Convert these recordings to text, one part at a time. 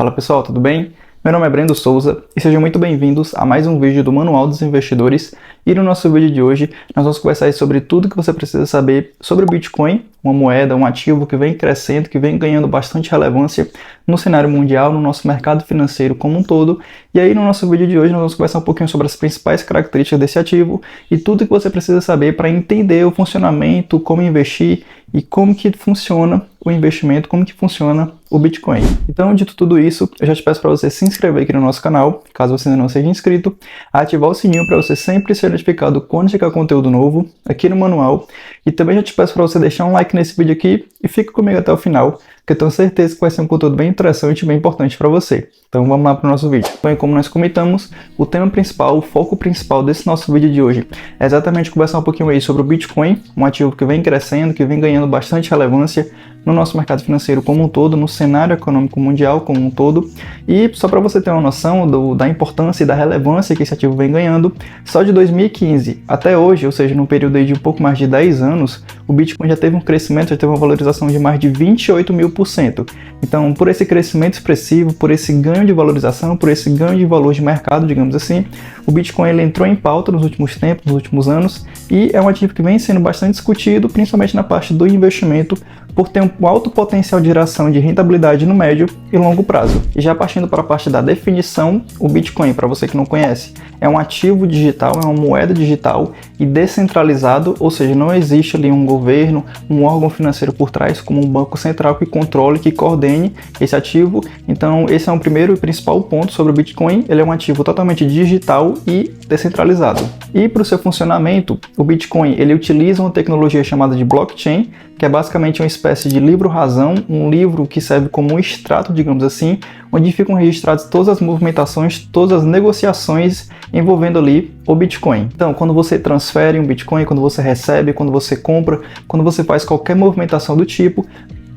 Fala pessoal, tudo bem? Meu nome é Brendo Souza e sejam muito bem-vindos a mais um vídeo do Manual dos Investidores. E no nosso vídeo de hoje nós vamos conversar sobre tudo que você precisa saber sobre o Bitcoin, uma moeda, um ativo que vem crescendo, que vem ganhando bastante relevância no cenário mundial, no nosso mercado financeiro como um todo. E aí no nosso vídeo de hoje nós vamos conversar um pouquinho sobre as principais características desse ativo e tudo que você precisa saber para entender o funcionamento, como investir e como que funciona o investimento, como que funciona o Bitcoin. Então, dito tudo isso, eu já te peço para você se inscrever aqui no nosso canal, caso você ainda não seja inscrito, ativar o sininho para você sempre ser notificado quando chegar conteúdo novo aqui no manual, e também já te peço para você deixar um like nesse vídeo aqui e fica comigo até o final, que eu tenho certeza que vai ser um conteúdo bem interessante e bem importante para você. Então vamos lá para o nosso vídeo. Então, como nós comentamos, o tema principal, o foco principal desse nosso vídeo de hoje é exatamente conversar um pouquinho aí sobre o Bitcoin, um ativo que vem crescendo, que vem ganhando bastante relevância no nosso mercado financeiro como um todo, no cenário econômico mundial como um todo. E só para você ter uma noção da importância e da relevância que esse ativo vem ganhando, só de 2015 até hoje, ou seja, num período aí de um pouco mais de 10 anos, o Bitcoin já teve um crescimento, já teve uma valorização de mais de 28.000%. Então, por esse crescimento expressivo, por esse ganho de valorização, por esse ganho de valor de mercado, digamos assim, o Bitcoin ele entrou em pauta nos últimos tempos, nos últimos anos, e é um ativo que vem sendo bastante discutido, principalmente na parte do investimento, por ter um alto potencial de geração de rentabilidade no médio e longo prazo. E já partindo para a parte da definição, o Bitcoin, para você que não conhece, é um ativo digital, é uma moeda digital e descentralizado, ou seja, não existe ali um governo, um órgão financeiro por trás, como um banco central que controle, que coordene esse ativo. Então, esse é um primeiro e principal ponto sobre o Bitcoin. Ele é um ativo totalmente digital e descentralizado. E para o seu funcionamento, o Bitcoin ele utiliza uma tecnologia chamada de blockchain, que é basicamente uma espécie de livro-razão, um livro que serve como um extrato, digamos assim, onde ficam registradas todas as movimentações, todas as negociações envolvendo ali o Bitcoin. Então, quando você transfere um Bitcoin, quando você recebe, quando você compra, quando você faz qualquer movimentação do tipo,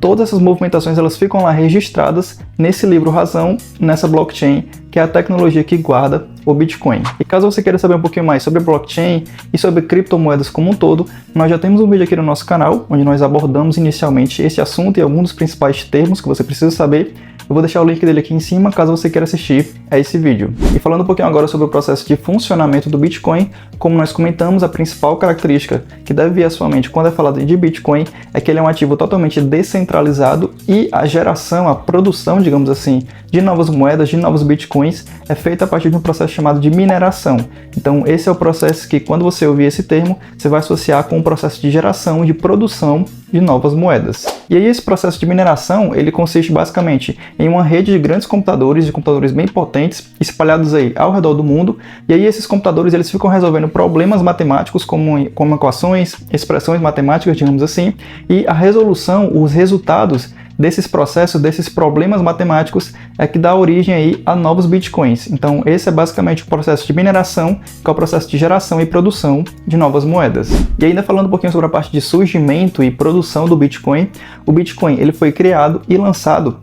todas essas movimentações elas ficam lá registradas nesse livro-razão, nessa blockchain, que é a tecnologia que guarda o Bitcoin. E caso você queira saber um pouquinho mais sobre blockchain e sobre criptomoedas como um todo, nós já temos um vídeo aqui no nosso canal, onde nós abordamos inicialmente esse assunto e alguns dos principais termos que você precisa saber. Eu vou deixar o link dele aqui em cima, caso você queira assistir a esse vídeo. E falando um pouquinho agora sobre o processo de funcionamento do Bitcoin, como nós comentamos, a principal característica que deve vir à sua mente quando é falado de Bitcoin é que ele é um ativo totalmente descentralizado e a geração, a produção, digamos assim, de novas moedas, de novos Bitcoins, é feita a partir de um processo chamado de mineração. Então, esse é o processo que, quando você ouvir esse termo, você vai associar com o processo de geração, de produção de novas moedas. E aí esse processo de mineração, ele consiste basicamente em uma rede de grandes computadores, de computadores bem potentes, espalhados aí ao redor do mundo, e aí esses computadores eles ficam resolvendo problemas matemáticos como equações, expressões matemáticas, digamos assim, e a resolução, os resultados desses processos, desses problemas matemáticos é que dá origem aí a novos Bitcoins. Então esse é basicamente o processo de mineração, que é o processo de geração e produção de novas moedas. E ainda falando um pouquinho sobre a parte de surgimento e produção do Bitcoin, o Bitcoin ele foi criado e lançado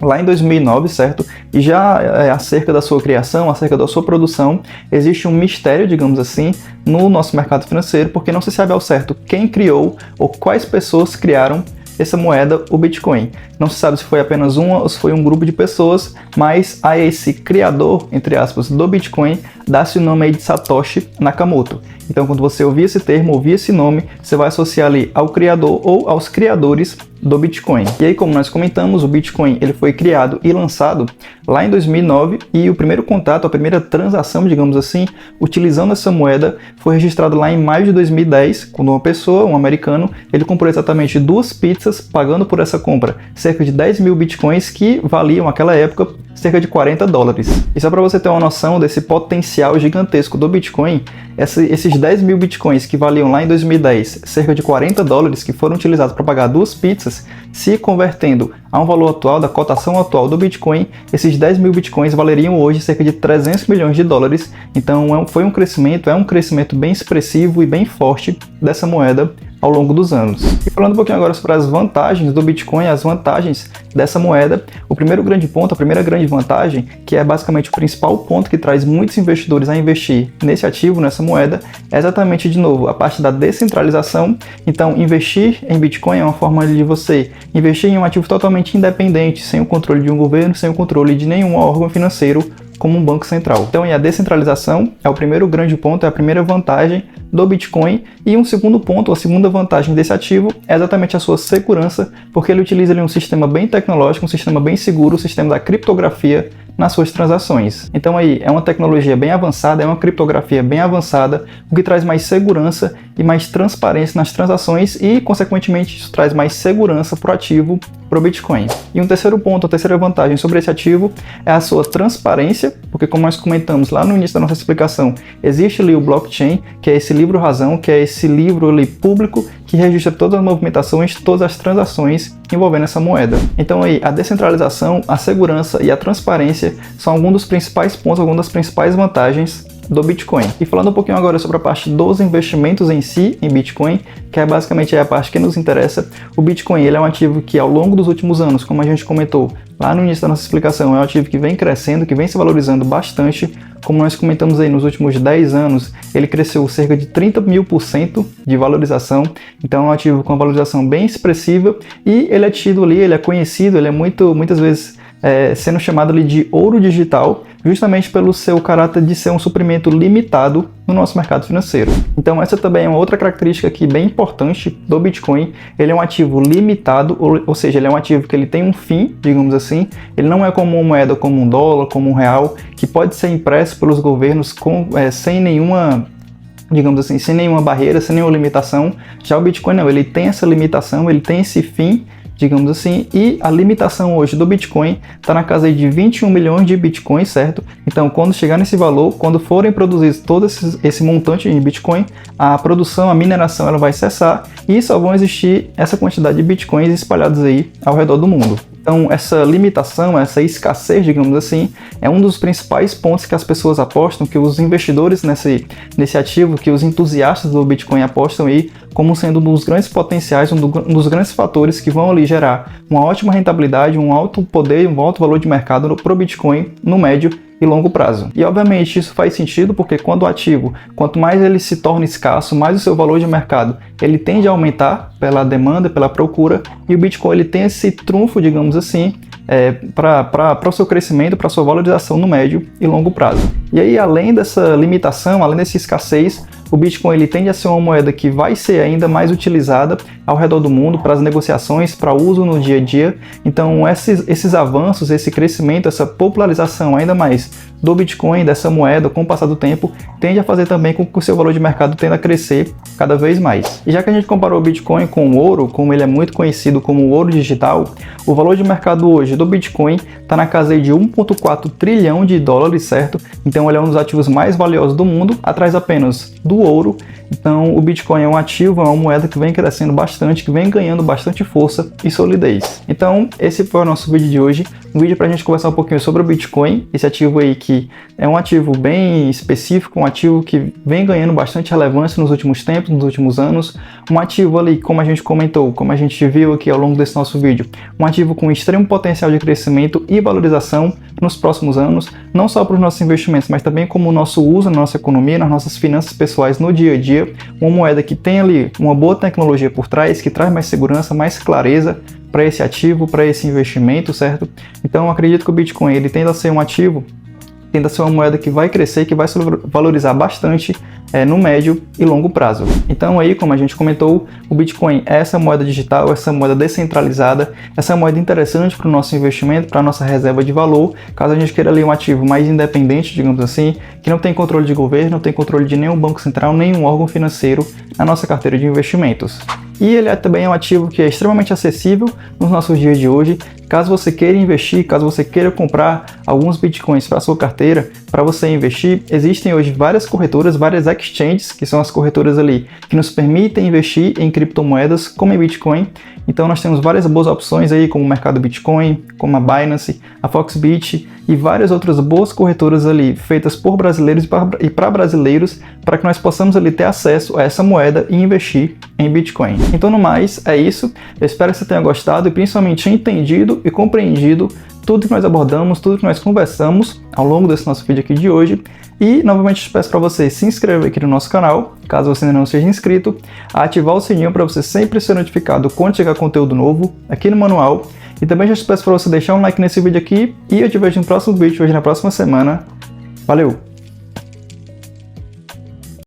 lá em 2009, certo? E já acerca da sua criação, acerca da sua produção, existe um mistério, digamos assim, no nosso mercado financeiro, porque não se sabe ao certo quem criou ou quais pessoas criaram essa moeda, o Bitcoin. Não se sabe se foi apenas uma ou se foi um grupo de pessoas, mas a esse criador, entre aspas, do Bitcoin, dá-se o nome aí de Satoshi Nakamoto. Então, quando você ouvir esse termo, ouvir esse nome, você vai associar ali ao criador ou aos criadores do Bitcoin. E aí, como nós comentamos, o Bitcoin ele foi criado e lançado lá em 2009 e o primeiro contato, a primeira transação, digamos assim, utilizando essa moeda foi registrado lá em maio de 2010, quando uma pessoa, um americano, ele comprou exatamente 2 pizzas, pagando por essa compra cerca de 10.000 Bitcoins, que valiam naquela época cerca de $40. E só para você ter uma noção desse potencial gigantesco do Bitcoin, esses 10.000 Bitcoins que valiam lá em 2010 cerca de $40, que foram utilizados para pagar 2 pizzas, se convertendo a um valor atual, da cotação atual do Bitcoin, esses 10.000 Bitcoins valeriam hoje cerca de $300 milhões. Então é um crescimento bem expressivo e bem forte dessa moeda ao longo dos anos. E falando um pouquinho agora sobre as vantagens do Bitcoin, as vantagens dessa moeda, o primeiro grande ponto, a primeira grande vantagem, que é basicamente o principal ponto que traz muitos investidores a investir nesse ativo, nessa moeda, é exatamente, de novo, a parte da descentralização. Então, investir em Bitcoin é uma forma de você investir em um ativo totalmente independente, sem o controle de um governo, sem o controle de nenhum órgão financeiro, como um banco central. Então, a descentralização é o primeiro grande ponto, é a primeira vantagem do Bitcoin. E um segundo ponto, a segunda vantagem desse ativo é exatamente a sua segurança, porque ele utiliza ali um sistema bem tecnológico, um sistema bem seguro, o sistema da criptografia nas suas transações. Então aí é uma tecnologia bem avançada, é uma criptografia bem avançada, o que traz mais segurança e mais transparência nas transações e, consequentemente, isso traz mais segurança para o ativo, para o Bitcoin. E um terceiro ponto, a terceira vantagem sobre esse ativo é a sua transparência, porque, como nós comentamos lá no início da nossa explicação, existe ali o blockchain, que é esse livro-razão, que é esse livro ali público que registra todas as movimentações, todas as transações envolvendo essa moeda. Então aí, a descentralização, a segurança e a transparência são alguns dos principais pontos, algumas das principais vantagens do Bitcoin. E falando um pouquinho agora sobre a parte dos investimentos em si, em Bitcoin, que é basicamente a parte que nos interessa, o Bitcoin ele é um ativo que, ao longo dos últimos anos, como a gente comentou lá no início da nossa explicação, é um ativo que vem crescendo, que vem se valorizando bastante. Como nós comentamos aí, nos últimos 10 anos, ele cresceu cerca de 30.000% de valorização. Então é um ativo com uma valorização bem expressiva e ele é tido ali, ele é conhecido, ele é muitas vezes sendo chamado ali de ouro digital, justamente pelo seu caráter de ser um suprimento limitado no nosso mercado financeiro. Então essa também é uma outra característica aqui bem importante do Bitcoin. Ele é um ativo limitado, ou seja, ele é um ativo que ele tem um fim, digamos assim. Ele não é como uma moeda, como um dólar, como um real, que pode ser impresso pelos governos sem nenhuma, digamos assim, sem nenhuma barreira, sem nenhuma limitação. Já o Bitcoin não, ele tem essa limitação, ele tem esse fim, digamos assim, e a limitação hoje do Bitcoin está na casa de 21 milhões de Bitcoins, certo? Então, quando chegar nesse valor, quando forem produzidos todo esse montante de Bitcoin, a produção, a mineração, ela vai cessar e só vão existir essa quantidade de Bitcoins espalhados aí ao redor do mundo. Então, essa limitação, essa escassez, digamos assim, é um dos principais pontos que as pessoas apostam, que os investidores nesse ativo, que os entusiastas do Bitcoin apostam aí, como sendo um dos grandes potenciais, um dos grandes fatores que vão ali gerar uma ótima rentabilidade, um alto poder, um alto valor de mercado para o Bitcoin no médio e longo prazo. E obviamente isso faz sentido porque quando o ativo, quanto mais ele se torna escasso, mais o seu valor de mercado ele tende a aumentar pela demanda, pela procura, e o Bitcoin ele tem esse trunfo, digamos assim, para o seu crescimento, para a sua valorização no médio e longo prazo. E aí, além dessa limitação, além dessa escassez, o Bitcoin ele tende a ser uma moeda que vai ser ainda mais utilizada ao redor do mundo para as negociações, para uso no dia a dia. Então, esses avanços, esse crescimento, essa popularização ainda mais do Bitcoin, dessa moeda, com o passar do tempo, tende a fazer também com que o seu valor de mercado tenda a crescer cada vez mais. E já que a gente comparou o Bitcoin com o ouro, como ele é muito conhecido como o ouro digital, o valor de mercado hoje do Bitcoin está na casa de 1,4 trilhão de dólares, certo? Então ele é um dos ativos mais valiosos do mundo, atrás apenas do ouro. Então o Bitcoin é um ativo, é uma moeda que vem crescendo bastante, que vem ganhando bastante força e solidez. Então esse foi o nosso vídeo de hoje, um vídeo para a gente conversar um pouquinho sobre o Bitcoin, esse ativo aí que é um ativo bem específico, um ativo que vem ganhando bastante relevância nos últimos tempos, nos últimos anos, um ativo ali, como a gente comentou, como a gente viu aqui ao longo desse nosso vídeo, um ativo com extremo potencial de crescimento e valorização nos próximos anos, não só para os nossos investimentos, mas também como o nosso uso na nossa economia, nas nossas finanças pessoais no dia a dia, uma moeda que tem ali uma boa tecnologia por trás, que traz mais segurança, mais clareza para esse ativo, para esse investimento, certo? Então eu acredito que o Bitcoin ele tende a ser um ativo, tende a ser uma moeda que vai crescer, que vai se valorizar bastante no médio e longo prazo. Então aí, como a gente comentou, o Bitcoin é essa moeda digital, essa moeda descentralizada, essa moeda interessante para o nosso investimento, para a nossa reserva de valor, caso a gente queira ali um ativo mais independente, digamos assim, que não tem controle de governo, não tem controle de nenhum banco central, nenhum órgão financeiro na nossa carteira de investimentos. E ele também é um ativo que é extremamente acessível nos nossos dias de hoje. Caso você queira investir, caso você queira comprar alguns bitcoins para a sua carteira, para você investir, existem hoje várias corretoras, várias exchanges, que são as corretoras ali que nos permitem investir em criptomoedas, como em Bitcoin. Então nós temos várias boas opções aí, como o mercado Bitcoin, como a Binance, a Foxbit e várias outras boas corretoras ali feitas por brasileiros e para brasileiros, para que nós possamos ali ter acesso a essa moeda e investir em Bitcoin. Então, no mais, é isso. Eu espero que você tenha gostado e principalmente entendido e compreendido tudo que nós abordamos, tudo que nós conversamos ao longo desse nosso vídeo aqui de hoje. E, novamente, eu peço para você se inscrever aqui no nosso canal, caso você ainda não seja inscrito, ativar o sininho para você sempre ser notificado quando chegar conteúdo novo aqui no manual. E também já te peço para você deixar um like nesse vídeo aqui e eu te vejo no próximo vídeo, hoje na próxima semana. Valeu!